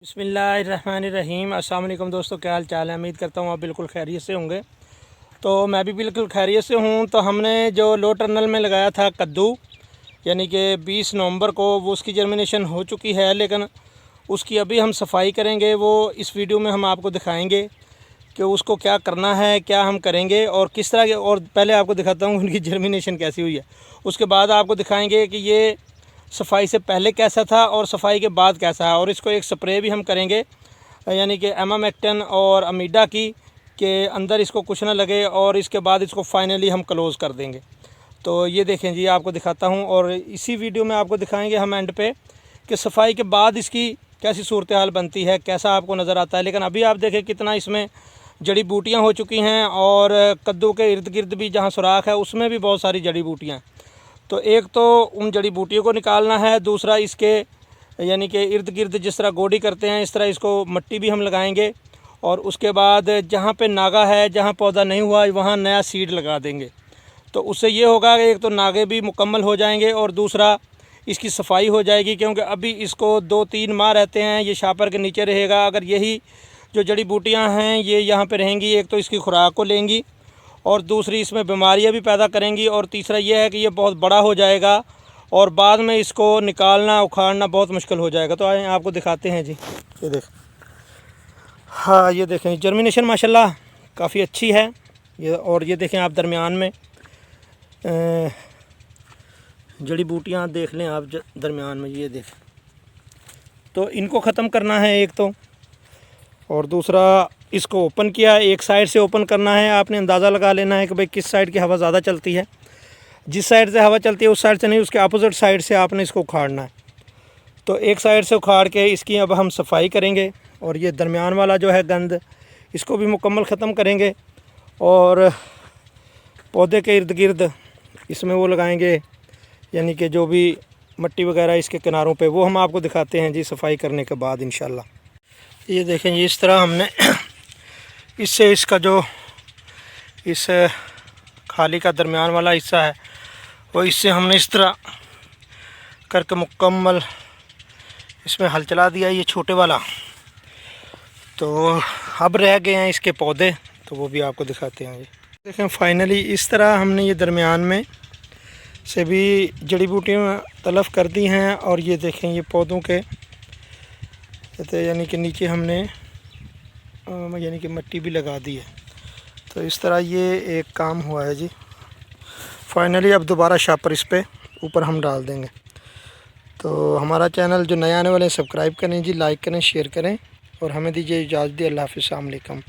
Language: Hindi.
बिस्मिल्लाहिर्रहमानिर्रहीम। अस्सलाम वालेकुम दोस्तों, क्या हाल चाल है। उम्मीद करता हूँ आप बिल्कुल खैरियत से होंगे। तो मैं भी बिल्कुल खैरियत से हूँ। तो हमने जो लो टर्नल में लगाया था कद्दू, यानी कि 20 नवंबर को, वो उसकी जर्मिनेशन हो चुकी है, लेकिन उसकी अभी हम सफाई करेंगे। वो इस वीडियो में हम आपको दिखाएंगे कि उसको क्या करना है, क्या हम करेंगे और किस तरह के। और पहले आपको दिखाता हूँ उनकी जर्मिनेशन कैसी हुई है, उसके बाद आपको दिखाएंगे कि ये सफाई से पहले कैसा था और सफाई के बाद कैसा है। और इसको एक स्प्रे भी हम करेंगे, यानी कि एमामेक्टन और अमीडा की, के अंदर इसको कुछ ना लगे, और इसके बाद इसको फाइनली हम क्लोज़ कर देंगे। तो ये देखें जी, आपको दिखाता हूँ और इसी वीडियो में आपको दिखाएंगे हम एंड पे कि सफाई के बाद इसकी कैसी सूरत हाल बनती है, कैसा आपको नज़र आता है। लेकिन अभी आप देखें कितना इसमें जड़ी बूटियाँ हो चुकी हैं, और कद्दू के इर्द गिर्द भी जहाँ सुराख है उसमें भी बहुत सारी जड़ी बूटियाँ। तो एक तो उन जड़ी बूटियों को निकालना है, दूसरा इसके यानी कि इर्द गिर्द जिस तरह गोडी करते हैं इस तरह इसको मट्टी भी हम लगाएंगे। और उसके बाद जहाँ पे नागा है, जहाँ पौधा नहीं हुआ, वहाँ नया सीड लगा देंगे। तो उससे ये होगा कि एक तो नागे भी मुकम्मल हो जाएंगे और दूसरा इसकी सफाई हो जाएगी, क्योंकि अभी इसको 2-3 माह रहते हैं, ये शापर के नीचे रहेगा। अगर यही जो जड़ी बूटियाँ हैं ये यहाँ पे रहेंगी, एक तो इसकी खुराक को लेंगी और दूसरी इसमें बीमारियां भी पैदा करेंगी, और तीसरा यह है कि ये बहुत बड़ा हो जाएगा और बाद में इसको निकालना उखाड़ना बहुत मुश्किल हो जाएगा। तो आए आपको दिखाते हैं जी, ये देख। हाँ, ये देखें जर्मिनेशन माशाल्लाह काफ़ी अच्छी है ये। और ये देखें आप दरमियान में जड़ी बूटियाँ देख लें आप, दरमियान में ये देखें। तो इनको ख़त्म करना है एक तो, और दूसरा इसको ओपन किया, एक साइड से ओपन करना है। आपने अंदाज़ा लगा लेना है कि भाई किस साइड की हवा ज़्यादा चलती है। जिस साइड से हवा चलती है उस साइड से नहीं, उसके अपोजिट साइड से आपने इसको उखाड़ना है। तो एक साइड से उखाड़ के इसकी अब हम सफाई करेंगे, और ये दरमियान वाला जो है गंद, इसको भी मुकम्मल ख़त्म करेंगे। और पौधे के इर्द गिर्द इसमें वो लगाएंगे, यानी कि जो भी मट्टी वगैरह इसके किनारों पे, वो हम आपको दिखाते हैं जी सफाई करने के बाद इंशाल्लाह। ये देखें जी, इस तरह हमने इससे इसका जो इस खाली का दरमियान वाला हिस्सा है वो इससे हमने इस तरह करके मुकम्मल इसमें हल चला दिया, ये छोटे वाला। तो अब रह गए हैं इसके पौधे, तो वो भी आपको दिखाते हैं। ये देखें फाइनली इस तरह हमने ये दरमियान में से भी जड़ी बूटियाँ तलफ़ कर दी हैं। और ये देखें ये पौधों के यानी कि नीचे हमने यानी कि मट्टी भी लगा दी है। तो इस तरह ये एक काम हुआ है जी। फाइनली अब दोबारा शापर इस पे ऊपर हम डाल देंगे। तो हमारा चैनल जो नए आने वाले हैं सब्सक्राइब करें जी, लाइक करें, शेयर करें और हमें दीजिए इजाज़त। अल्लाह हाफ़िज़, अस्सलाम वालेकुम।